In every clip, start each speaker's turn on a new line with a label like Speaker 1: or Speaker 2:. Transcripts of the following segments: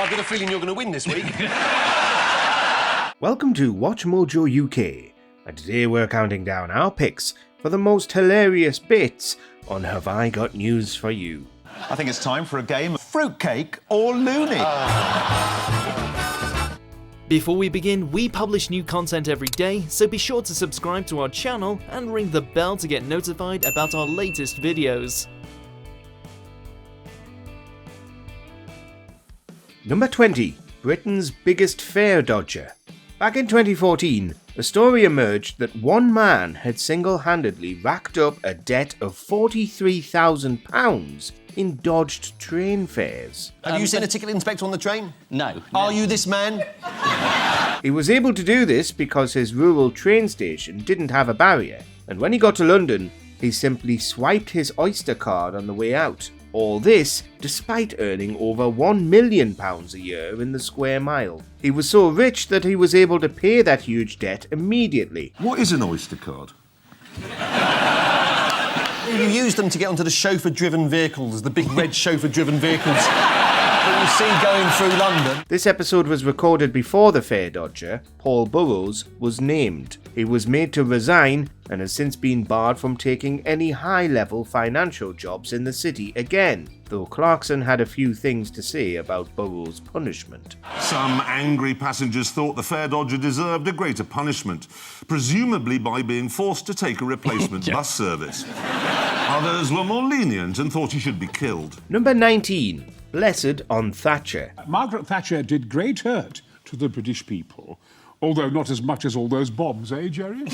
Speaker 1: I've got a feeling you're going to win this week.
Speaker 2: Welcome to WatchMojoUK, and today we're counting down our picks for the most hilarious bits on Have I Got News For You.
Speaker 3: I think it's time for a game of fruitcake or Looney.
Speaker 4: Before we begin, we publish new content every day, so be sure to subscribe to our channel and ring the bell to get notified about our latest videos.
Speaker 2: Number 20. Britain's biggest fare dodger. Back in 2014, a story emerged that one man had single-handedly racked up a debt of £43,000 in dodged train fares.
Speaker 1: Have you seen a ticket inspector on the train?
Speaker 5: No.
Speaker 1: Are you this man?
Speaker 2: He was able to do this because his rural train station didn't have a barrier, and when he got to London, he simply swiped his Oyster card on the way out. All this despite earning over £1 million a year in the square mile. He was so rich that he was able to pay that huge debt immediately.
Speaker 6: What is an Oyster card?
Speaker 1: You use them to get onto the chauffeur-driven vehicles, the big red chauffeur-driven vehicles that you see going through London.
Speaker 2: This episode was recorded before the fare dodger, Paul Burrows, was named. He was made to resign and has since been barred from taking any high-level financial jobs in the city again, though Clarkson had a few things to say about Burrows' punishment.
Speaker 6: Some angry passengers thought the fare dodger deserved a greater punishment, presumably by being forced to take a replacement bus service. Others were more lenient and thought he should be killed.
Speaker 2: Number 19. Blessed on Thatcher.
Speaker 7: Margaret Thatcher did great hurt to the British people, although not as much as all those bombs, eh, Jerry?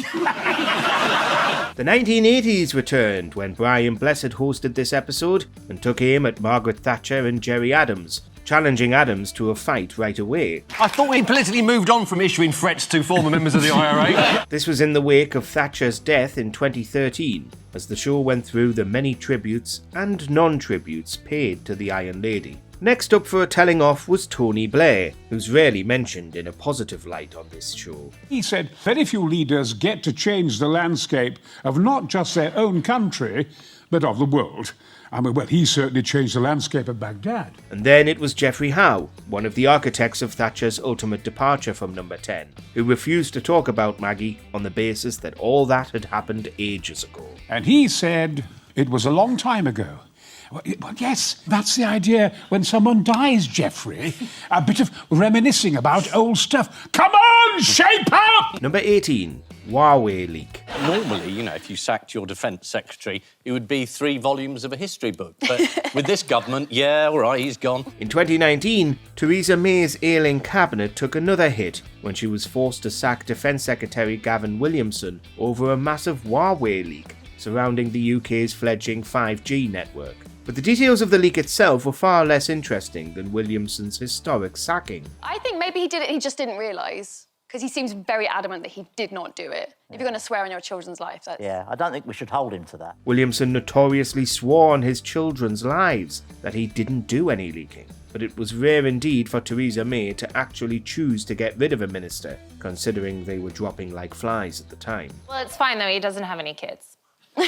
Speaker 2: The 1980s returned when Brian Blessed hosted this episode and took aim at Margaret Thatcher and Gerry Adams, challenging Adams to a fight right away.
Speaker 1: I thought we politically moved on from issuing threats to former members of the IRA.
Speaker 2: This was in the wake of Thatcher's death in 2013, as the show went through the many tributes and non-tributes paid to the Iron Lady. Next up for a telling off was Tony Blair, who's rarely mentioned in a positive light on this show.
Speaker 7: He said, very few leaders get to change the landscape of not just their own country, but of the world. I mean, well, he certainly changed the landscape of Baghdad.
Speaker 2: And then it was Geoffrey Howe, one of the architects of Thatcher's ultimate departure from number 10, who refused to talk about Maggie on the basis that all that had happened ages ago.
Speaker 7: And he said, it was a long time ago. Well, yes, that's the idea when someone dies, Geoffrey. A bit of reminiscing about old stuff. Come on, shape up!
Speaker 2: Number 18. Huawei leak.
Speaker 5: Normally, you know, if you sacked your defence secretary, it would be 3 volumes of a history book. But with this government, yeah, all right, he's gone.
Speaker 2: In 2019, Theresa May's ailing cabinet took another hit when she was forced to sack Defence Secretary Gavin Williamson over a massive Huawei leak surrounding the UK's fledgling 5G network. But the details of the leak itself were far less interesting than Williamson's historic sacking.
Speaker 8: I think maybe he did it, he just didn't realise. Because he seems very adamant that he did not do it. If you're going to swear on your children's life, that's...
Speaker 9: Yeah, I don't think we should hold him to that.
Speaker 2: Williamson notoriously swore on his children's lives that he didn't do any leaking. But it was rare indeed for Theresa May to actually choose to get rid of a minister, considering they were dropping like flies at the time.
Speaker 8: Well, it's fine, though. He doesn't have any kids. So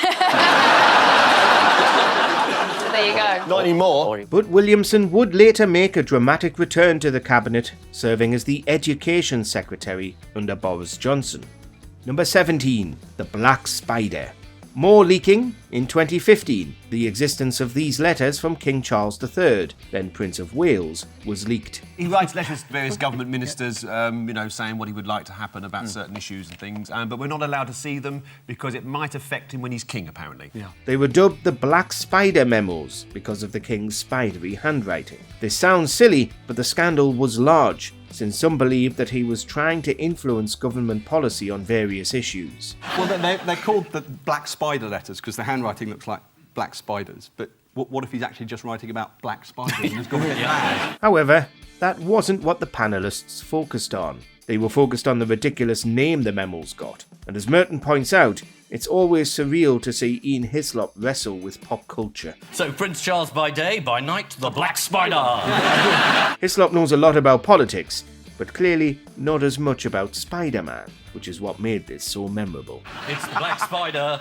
Speaker 8: there you go.
Speaker 1: Not anymore.
Speaker 2: But Williamson would later make a dramatic return to the cabinet, serving as the Education Secretary under Boris Johnson. Number 17. The Black Spider. More leaking. In 2015, the existence of these letters from King Charles III, then Prince of Wales, was leaked.
Speaker 1: He writes letters to various government ministers, saying what he would like to happen about certain issues and things, but we're not allowed to see them because it might affect him when he's king, apparently. Yeah.
Speaker 2: They were dubbed the Black Spider Memos because of the king's spidery handwriting. This sounds silly, but the scandal was large, since some believed that he was trying to influence government policy on various issues.
Speaker 10: Well, they're called the Black Spider letters because the handwriting looks like black spiders, but what if he's actually just writing about black spiders and has gone mad?
Speaker 2: However, that wasn't what the panellists focused on. They were focused on the ridiculous name the memos got, and as Merton points out, it's always surreal to see Ian Hislop wrestle with pop culture.
Speaker 5: So Prince Charles by day, by night, the Black Spider.
Speaker 2: Hislop knows a lot about politics, but clearly not as much about Spider-Man, which is what made this so memorable.
Speaker 5: It's the Black Spider.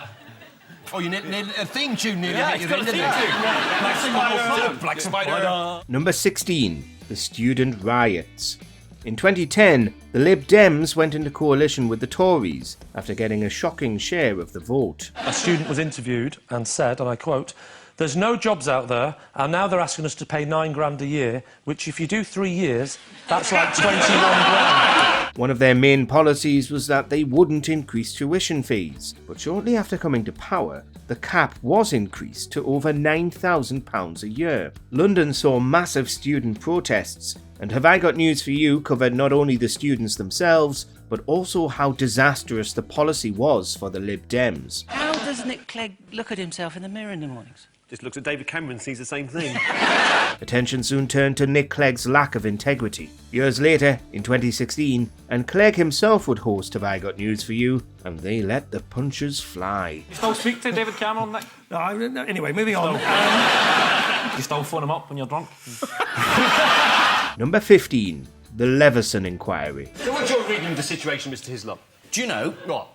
Speaker 1: Oh, you need a theme tune nearly.
Speaker 5: Yeah, it's got a theme tune.
Speaker 1: Black Spider.
Speaker 2: Number 16. the student riots. In 2010, the Lib Dems went into coalition with the Tories after getting a shocking share of the vote.
Speaker 11: A student was interviewed and said, and I quote, "There's no jobs out there, and now they're asking us to pay £9 grand a year, which if you do 3 years, that's like 21 grand.
Speaker 2: One of their main policies was that they wouldn't increase tuition fees, but shortly after coming to power, the cap was increased to over £9,000 a year. London saw massive student protests, and Have I Got News For You covered not only the students themselves, but also how disastrous the policy was for the Lib Dems.
Speaker 12: How does Nick Clegg look at himself in the mirror in the mornings?
Speaker 1: Just looks at David Cameron and sees the same thing.
Speaker 2: Attention soon turned to Nick Clegg's lack of integrity. Years later, in 2016, and Clegg himself would host Have I Got News For You, and they let the punches fly.
Speaker 13: You still speak to David Cameron, Nick?
Speaker 14: No, anyway, moving on.
Speaker 13: You still phone him up when you're drunk?
Speaker 2: Number 15, the Leveson Inquiry.
Speaker 1: So what's your reading of the situation, Mr. Hislop?
Speaker 5: Do you know?
Speaker 1: What?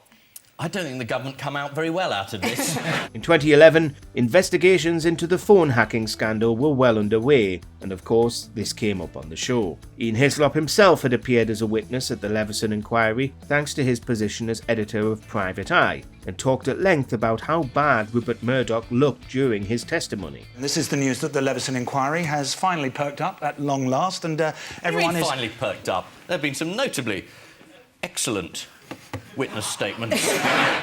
Speaker 5: I don't think the government come out very well out of this.
Speaker 2: In 2011, investigations into the phone hacking scandal were well underway, and of course, this came up on the show. Ian Hislop himself had appeared as a witness at the Leveson Inquiry thanks to his position as editor of Private Eye, and talked at length about how bad Rupert Murdoch looked during his testimony.
Speaker 15: This is the news that the Leveson Inquiry has finally perked up at long last, and everyone is...
Speaker 5: finally perked up. There have been some notably excellent witness statements.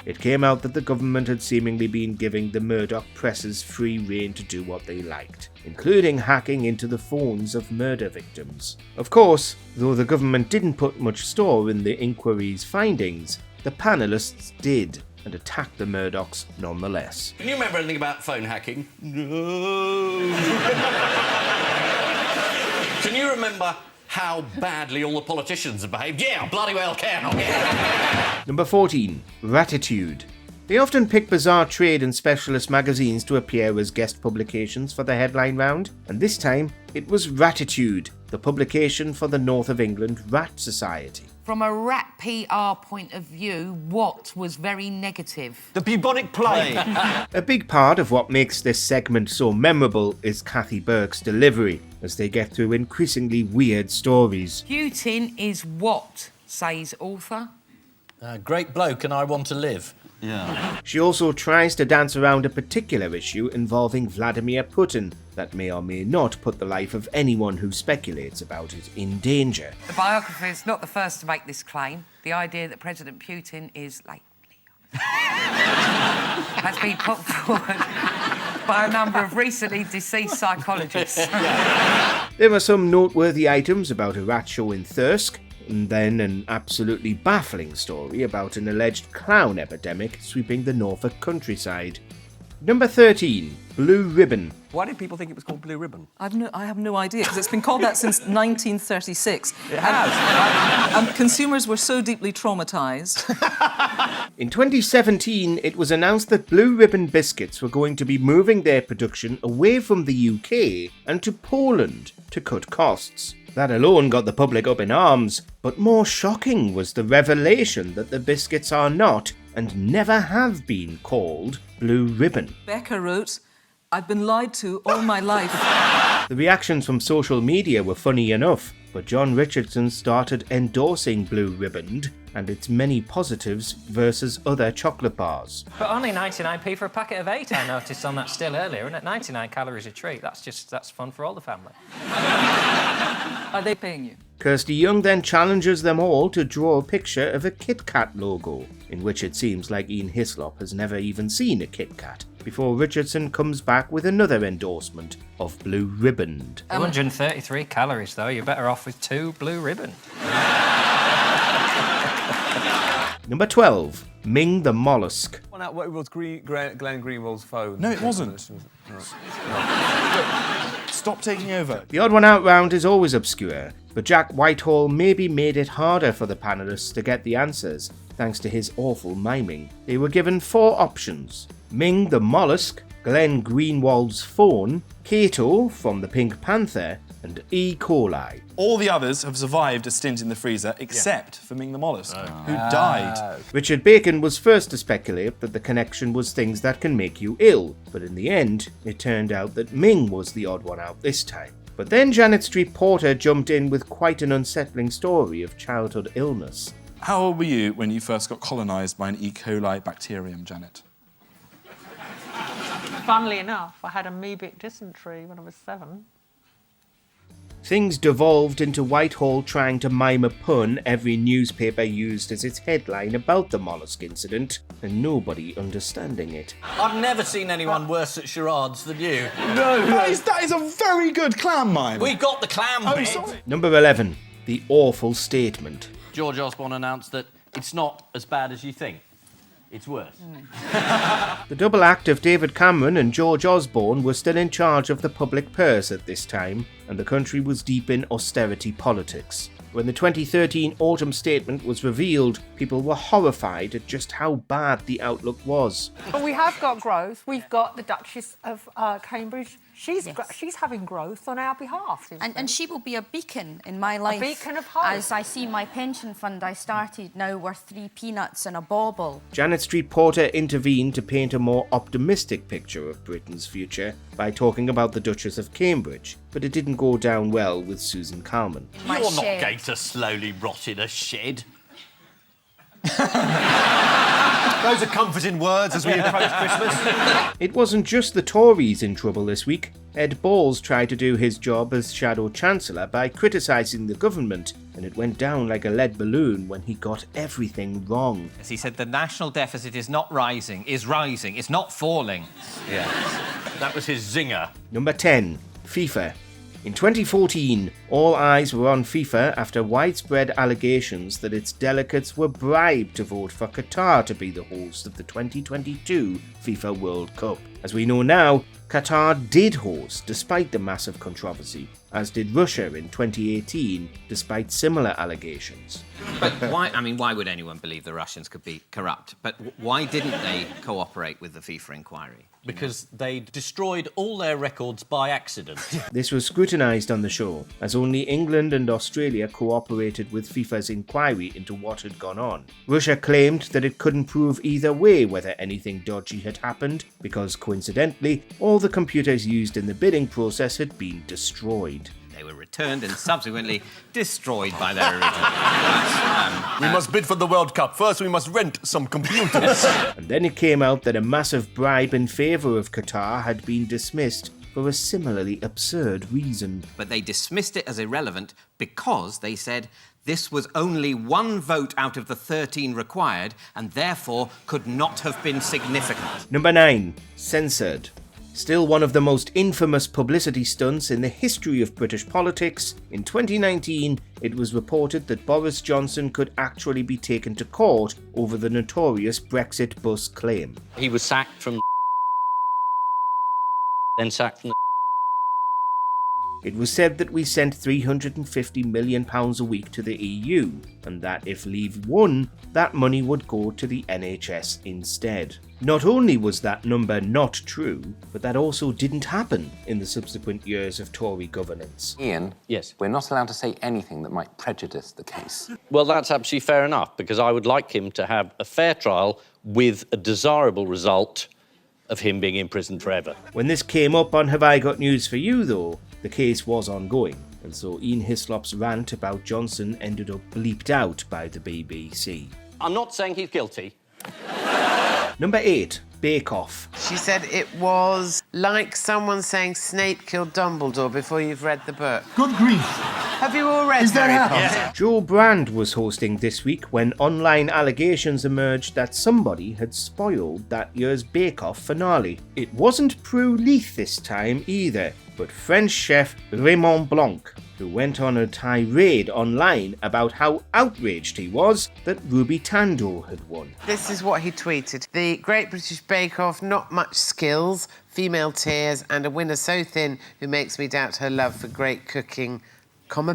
Speaker 2: It came out that the government had seemingly been giving the Murdoch presses free rein to do what they liked, including hacking into the phones of murder victims. Of course, though the government didn't put much store in the inquiry's findings, the panellists did, and attacked the Murdochs nonetheless.
Speaker 5: Can you remember anything about phone hacking? No. Can you remember how badly all the politicians have behaved? Yeah, bloody well can. Yeah.
Speaker 2: Number 14, Ratitude. They often pick bizarre trade and specialist magazines to appear as guest publications for the headline round, and this time it was Ratitude, the publication for the North of England Rat Society.
Speaker 16: From a rat PR point of view, what was very negative?
Speaker 1: The bubonic plague.
Speaker 2: A big part of what makes this segment so memorable is Kathy Burke's delivery, as they get through increasingly weird stories.
Speaker 16: Putin is what, says author?
Speaker 5: Great bloke and I want to live.
Speaker 15: Yeah.
Speaker 2: She also tries to dance around a particular issue involving Vladimir Putin that may or may not put the life of anyone who speculates about it in danger.
Speaker 16: The biographer is not the first to make this claim. The idea that President Putin is lately has been put forward by a number of recently deceased psychologists.
Speaker 2: There are some noteworthy items about a rat show in Thirsk, and then an absolutely baffling story about an alleged clown epidemic sweeping the Norfolk countryside. Number 13, Blue Ribbon.
Speaker 10: Why did people think it was called Blue Ribbon?
Speaker 17: I have no idea, because it's been called that since 1936.
Speaker 10: It has.
Speaker 17: And consumers were so deeply traumatised.
Speaker 2: In 2017, it was announced that Blue Ribbon biscuits were going to be moving their production away from the UK and to Poland to cut costs. That alone got the public up in arms, but more shocking was the revelation that the biscuits are not, and never have been, called Blue Ribbon.
Speaker 17: Becca wrote, "I've been lied to all my life."
Speaker 2: The reactions from social media were funny enough, but John Richardson started endorsing Blue Ribbon and its many positives versus other chocolate bars.
Speaker 13: But only 99p for a packet of 8, I noticed on that still earlier, and at 99 calories a treat. That's fun for all the family.
Speaker 17: Are they paying you?
Speaker 2: Kirsty Young then challenges them all to draw a picture of a Kit Kat logo, in which it seems like Ian Hislop has never even seen a Kit Kat, before Richardson comes back with another endorsement of Blue Ribbon.
Speaker 13: 133 calories, though. You're better off with 2 Blue Ribbon.
Speaker 2: Number 12, Ming the Mollusk.
Speaker 18: What was Glenn Greenwald's phone?
Speaker 15: No, it wasn't. Stop taking over.
Speaker 2: The odd one out round is always obscure, but Jack Whitehall maybe made it harder for the panellists to get the answers, thanks to his awful miming. They were given 4 options: Ming the Mollusk, Glenn Greenwald's phone, Kato from the Pink Panther, and E. coli.
Speaker 19: All the others have survived a stint in the freezer, except for Ming the Mollusk, who died.
Speaker 2: Richard Bacon was first to speculate that the connection was things that can make you ill, but in the end, it turned out that Ming was the odd one out this time. But then Janet Street Porter jumped in with quite an unsettling story of childhood illness.
Speaker 19: How old were you when you first got colonised by an E. coli bacterium, Janet?
Speaker 14: Funnily enough, I had amoebic dysentery when I was 7.
Speaker 2: Things devolved into Whitehall trying to mime a pun every newspaper used as its headline about the Mollusc incident, and nobody understanding it.
Speaker 5: I've never seen anyone worse at charades than you.
Speaker 19: No, that is a very good clown mime.
Speaker 5: We got the clown bit.
Speaker 2: Number 11. The awful statement.
Speaker 5: George Osborne announced that it's not as bad as you think. It's worse.
Speaker 2: The double act of David Cameron and George Osborne were still in charge of the public purse at this time, and the country was deep in austerity politics. When the 2013 autumn statement was revealed, people were horrified at just how bad the outlook was.
Speaker 14: But we have got growth. We've got the Duchess of Cambridge. She's having growth on our behalf.
Speaker 20: And she will be a beacon in my life.
Speaker 14: A beacon of hope.
Speaker 20: As I see my pension fund I started now worth 3 peanuts and a bauble.
Speaker 2: Janet Street Porter intervened to paint a more optimistic picture of Britain's future by talking about the Duchess of Cambridge, but it didn't go down well with Susan Calman.
Speaker 5: You're not going to slowly rot in a shed.
Speaker 1: Those are comforting words as we approach Christmas.
Speaker 2: It wasn't just the Tories in trouble this week. Ed Balls tried to do his job as Shadow Chancellor by criticising the government, and it went down like a lead balloon when he got everything wrong.
Speaker 13: As he said, the national deficit is not rising, it's not falling.
Speaker 5: Yeah. That was his zinger.
Speaker 2: Number 10. FIFA. In 2014, all eyes were on FIFA after widespread allegations that its delegates were bribed to vote for Qatar to be the host of the 2022 FIFA World Cup. As we know now, Qatar did host despite the massive controversy, as did Russia in 2018 despite similar allegations.
Speaker 13: But why would anyone believe the Russians could be corrupt? But why didn't they cooperate with the FIFA inquiry?
Speaker 5: Because they destroyed all their records by accident.
Speaker 2: This was scrutinised on the show, as only England and Australia cooperated with FIFA's inquiry into what had gone on. Russia claimed that it couldn't prove either way whether anything dodgy had happened, because coincidentally, all the computers used in the bidding process had been destroyed.
Speaker 13: They were returned and subsequently destroyed by their original.
Speaker 18: We must bid for the World Cup. First, we must rent some computers.
Speaker 2: And then it came out that a massive bribe in favour of Qatar had been dismissed for a similarly absurd reason.
Speaker 13: But they dismissed it as irrelevant because they said this was only one vote out of the 13 required and therefore could not have been significant.
Speaker 2: Number 9. Censored. Still one of the most infamous publicity stunts in the history of British politics, in 2019 it was reported that Boris Johnson could actually be taken to court over the notorious Brexit bus claim.
Speaker 5: He was sacked from then sacked from
Speaker 2: It was said that we sent £350 million a week to the EU, and that if Leave won, that money would go to the NHS instead. Not only was that number not true, but that also didn't happen in the subsequent years of Tory governance.
Speaker 21: Ian?
Speaker 5: Yes?
Speaker 21: We're not allowed to say anything that might prejudice the case.
Speaker 5: Well, that's absolutely fair enough, because I would like him to have a fair trial with a desirable result of him being imprisoned forever.
Speaker 2: When this came up on Have I Got News For You, though, the case was ongoing, and so Ian Hislop's rant about Johnson ended up bleeped out by the BBC.
Speaker 5: I'm not saying he's guilty.
Speaker 2: Number 8. Bake Off.
Speaker 22: She said it was like someone saying Snape killed Dumbledore before you've read the book.
Speaker 7: Good grief.
Speaker 22: Have you all read Harry Potter?
Speaker 2: Yeah. Joe Brand was hosting this week when online allegations emerged that somebody had spoiled that year's Bake Off finale. It wasn't Prue Leith this time either, but French chef Raymond Blanc, who went on a tirade online about how outraged he was that Ruby Tandoor had won.
Speaker 22: This is what he tweeted. The Great British Bake Off, not much skills, female tears, and a winner so thin who makes me doubt her love for great cooking,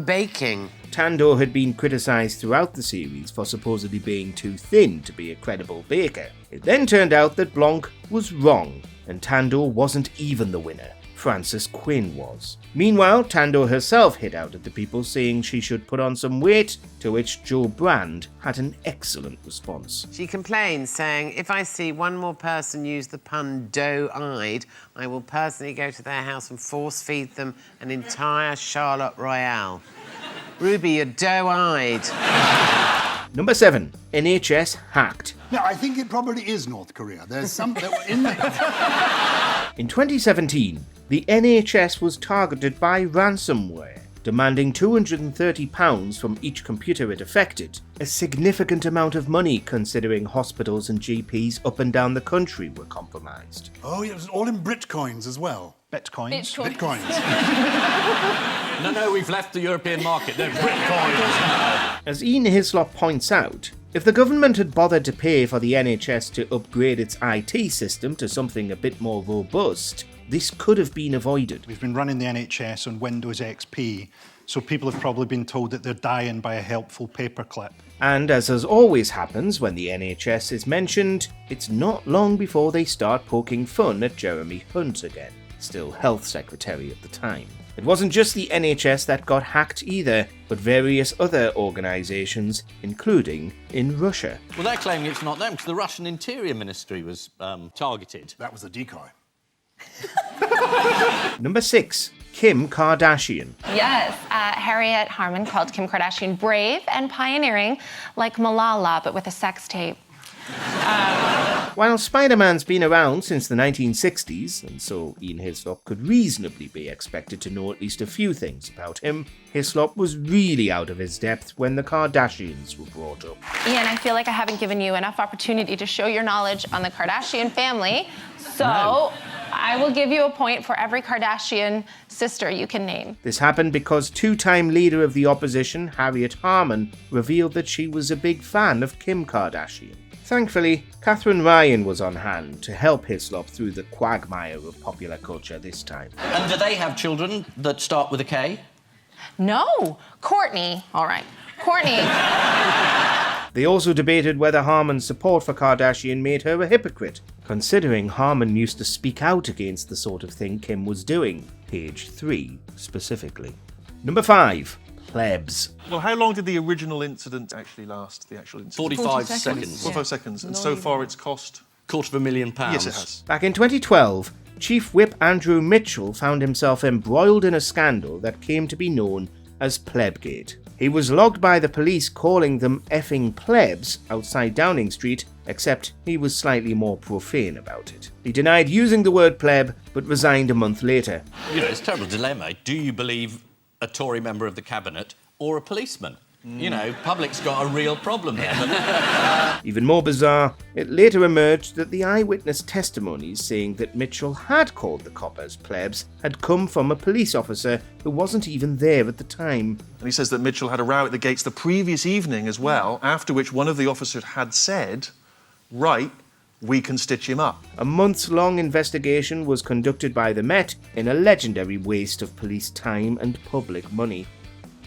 Speaker 22: baking.
Speaker 2: Tandoor had been criticised throughout the series for supposedly being too thin to be a credible baker. It then turned out that Blanc was wrong, and Tandoor wasn't even the winner. Frances Quinn was. Meanwhile, Tando herself hit out at the people saying she should put on some weight, to which Joe Brand had an excellent response.
Speaker 22: She complained, saying, if I see one more person use the pun doe-eyed, I will personally go to their house and force-feed them an entire Charlotte Royale. Ruby, you're doe-eyed.
Speaker 2: Number 7. NHS hacked.
Speaker 3: No, I think it probably is North Korea. There's something in there.
Speaker 2: In 2017, the NHS was targeted by ransomware, demanding £230 from each computer it affected, a significant amount of money considering hospitals and GPs up and down the country were compromised.
Speaker 3: Oh, it was all in Britcoins as well.
Speaker 7: Bitcoins?
Speaker 3: Bitcoins.
Speaker 5: No, we've left the European market. They're Britcoins.
Speaker 2: As Ian Hislop points out, if the government had bothered to pay for the NHS to upgrade its IT system to something a bit more robust, this could have been avoided.
Speaker 3: We've been running the NHS on Windows XP, so people have probably been told that they're dying by a helpful paperclip.
Speaker 2: And as always happens when the NHS is mentioned, it's not long before they start poking fun at Jeremy Hunt again, still Health Secretary at the time. It wasn't just the NHS that got hacked either, but various other organisations, including in Russia.
Speaker 5: Well, they're claiming it's not them, because the Russian Interior Ministry was targeted.
Speaker 3: That was a decoy.
Speaker 2: Number 6. Kim Kardashian.
Speaker 4: Yes, Harriet Harman called Kim Kardashian brave and pioneering, like Malala, but with a sex tape.
Speaker 2: While Spider-Man's been around since the 1960s, and so Ian Hislop could reasonably be expected to know at least a few things about him, Hislop was really out of his depth when the Kardashians were brought up.
Speaker 4: Ian, I feel like I haven't given you enough opportunity to show your knowledge on the Kardashian family, so I will give you a point for every Kardashian sister you can name.
Speaker 2: This happened because two-time leader of the opposition, Harriet Harman, revealed that she was a big fan of Kim Kardashian. Thankfully, Catherine Ryan was on hand to help Hislop through the quagmire of popular culture this time.
Speaker 5: And do they have children that start with a K?
Speaker 4: No, Courtney. All right, Courtney.
Speaker 2: They also debated whether Harman's support for Kardashian made her a hypocrite, considering Harman used to speak out against the sort of thing Kim was doing, page 3 specifically. Number 5. Plebs.
Speaker 18: Well, how long did the original incident actually last, the actual incident?
Speaker 5: 45 seconds.
Speaker 18: 45 seconds. And so far it's cost?
Speaker 5: £250,000.
Speaker 18: Yes, it has.
Speaker 2: Back in 2012, Chief Whip Andrew Mitchell found himself embroiled in a scandal that came to be known as Plebgate. He was logged by the police calling them effing plebs outside Downing Street, except he was slightly more profane about it. He denied using the word pleb, but resigned a month later.
Speaker 5: You know, it's a terrible dilemma. Do you believe a Tory member of the cabinet or a policeman? You know, public's got a real problem there.
Speaker 2: Even more bizarre, it later emerged that the eyewitness testimonies saying that Mitchell had called the coppers plebs had come from a police officer who wasn't even there at the time.
Speaker 18: And he says that Mitchell had a row at the gates the previous evening as well, after which one of the officers had said, right, we can stitch him up.
Speaker 2: A months-long investigation was conducted by the Met in a legendary waste of police time and public money.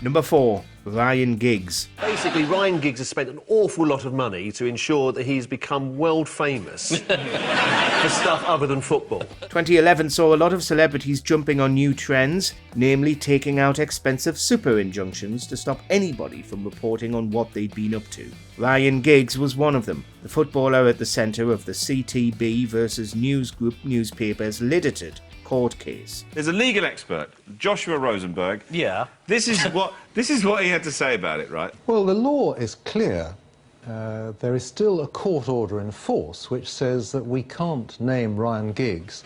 Speaker 2: Number 4. Ryan Giggs.
Speaker 1: Basically, Ryan Giggs has spent an awful lot of money to ensure that he's become world famous for stuff other than football.
Speaker 2: 2011 saw a lot of celebrities jumping on new trends, namely taking out expensive super injunctions to stop anybody from reporting on what they'd been up to. Ryan Giggs was one of them, the footballer at the centre of the CTB versus News Group newspaper's Liddited court case.
Speaker 23: There's a legal expert, Joshua Rosenberg.
Speaker 5: Yeah.
Speaker 23: This is what he had to say about it, right?
Speaker 24: Well, the law is clear. There is still a court order in force which says that we can't name Ryan Giggs.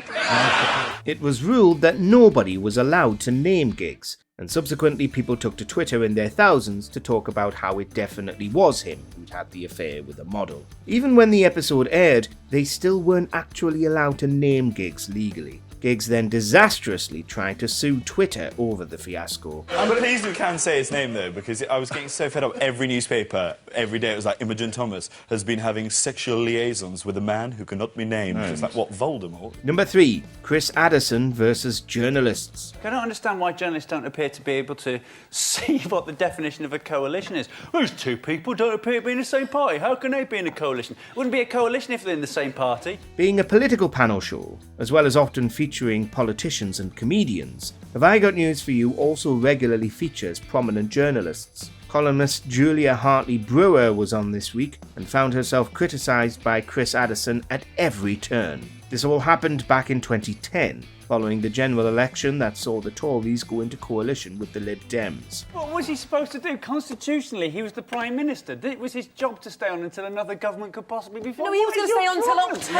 Speaker 2: It was ruled that nobody was allowed to name Giggs, and subsequently people took to Twitter in their thousands to talk about how it definitely was him who'd had the affair with a model. Even when the episode aired, they still weren't actually allowed to name Giggs legally. Giggs then disastrously tried to sue Twitter over the fiasco.
Speaker 19: I'm pleased we can say his name, though, because I was getting so fed up. Every newspaper, every day, it was like, Imogen Thomas has been having sexual liaisons with a man who cannot be named. It's like, what, Voldemort?
Speaker 2: Number 3. Chris Addison versus journalists.
Speaker 10: I don't understand why journalists don't appear to be able to see what the definition of a coalition is. Well, there's two people don't appear to be in the same party. How can they be in a coalition? It wouldn't be a coalition if they're in the same party.
Speaker 2: Being a political panel show, as well as often featuring featuring politicians and comedians, Have I Got News For You also regularly features prominent journalists. Columnist Julia Hartley-Brewer was on this week and found herself criticised by Chris Addison at every turn. This all happened back in 2010, following the general election that saw the Tories go into coalition with the Lib Dems.
Speaker 6: What was he supposed to do? Constitutionally, he was the Prime Minister. It was his job to stay on until another government could possibly be formed.
Speaker 14: No, he was going to stay on until October.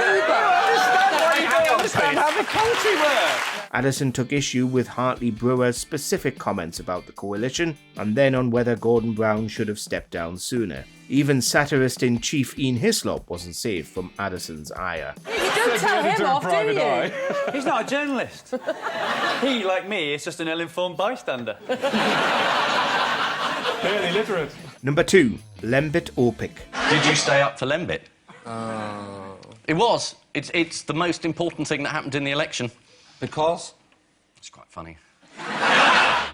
Speaker 6: You don't understand how the country works.
Speaker 2: Addison took issue with Hartley-Brewer's specific comments about the coalition, and then on whether Gordon Brown should have stepped down sooner. Even satirist-in-chief Ian Hislop wasn't safe from Addison's ire.
Speaker 14: You don't tell him off, do you?
Speaker 6: He's not a journalist. He, like me, is just an ill-informed bystander.
Speaker 19: Barely literate.
Speaker 2: Number 2, Lmit Oric.
Speaker 5: Did you stay up for Lembit? It was. It's the most important thing that happened in the election.
Speaker 21: Because?
Speaker 5: It's quite funny.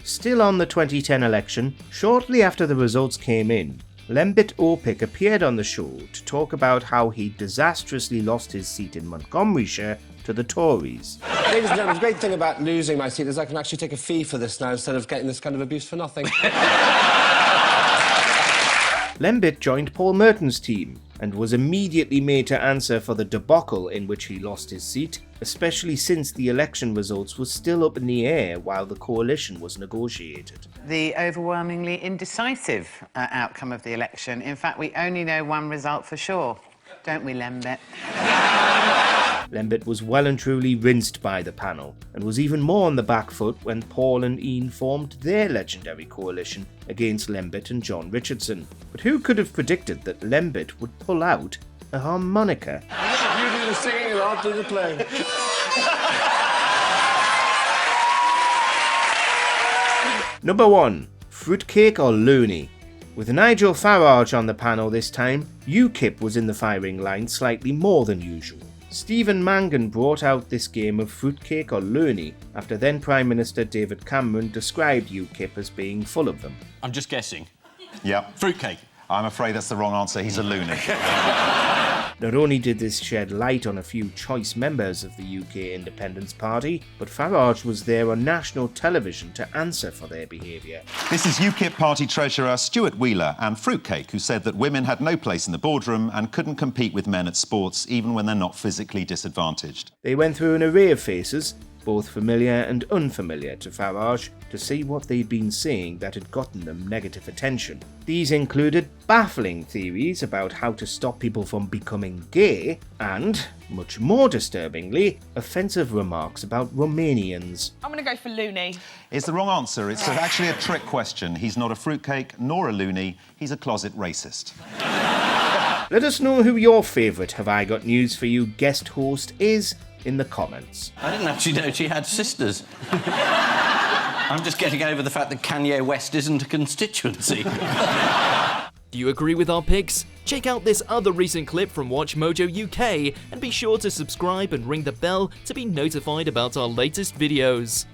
Speaker 2: Still on the 2010 election, shortly after the results came in, Lmit Oric appeared on the show to talk about how he disastrously lost his seat in Montgomeryshire to the Tories.
Speaker 8: Ladies and gentlemen, the great thing about losing my seat is I can actually take a fee for this now instead of getting this kind of abuse for nothing.
Speaker 2: Lembit joined Paul Merton's team and was immediately made to answer for the debacle in which he lost his seat, especially since the election results were still up in the air while the coalition was negotiated.
Speaker 22: The overwhelmingly indecisive outcome of the election. In fact, we only know one result for sure, don't we, Lembit?
Speaker 2: Lembit was well and truly rinsed by the panel, and was even more on the back foot when Paul and Ian formed their legendary coalition against Lembit and John Richardson. But who could have predicted that Lembit would pull out a harmonica?
Speaker 8: You do the singing and I'll do the playing.
Speaker 2: Number 1. Fruitcake or Looney? With Nigel Farage on the panel this time, UKIP was in the firing line slightly more than usual. Stephen Mangan brought out this game of fruitcake or Looney after then Prime Minister David Cameron described UKIP as being full of them.
Speaker 5: I'm just guessing.
Speaker 9: Yep.
Speaker 5: Fruitcake.
Speaker 9: I'm afraid that's the wrong answer. He's a loony.
Speaker 2: Not only did this shed light on a few choice members of the UK Independence Party, but Farage was there on national television to answer for their behaviour.
Speaker 9: This is UKIP party treasurer Stuart Wheeler and Fruitcake, who said that women had no place in the boardroom and couldn't compete with men at sports, even when they're not physically disadvantaged.
Speaker 2: They went through an array of faces, both familiar and unfamiliar to Farage, to see what they'd been saying that had gotten them negative attention. These included baffling theories about how to stop people from becoming gay, and, much more disturbingly, offensive remarks about Romanians.
Speaker 11: I'm going to go for Looney.
Speaker 9: It's the wrong answer. It's actually a trick question. He's not a fruitcake nor a loony. He's a closet racist.
Speaker 2: Let us know who your favourite Have I Got News For You guest host is in the comments.
Speaker 5: I didn't actually know she had sisters. I'm just getting over the fact that Kanye West isn't a constituency.
Speaker 25: Do you agree with our picks? Check out this other recent clip from WatchMojoUK and be sure to subscribe and ring the bell to be notified about our latest videos.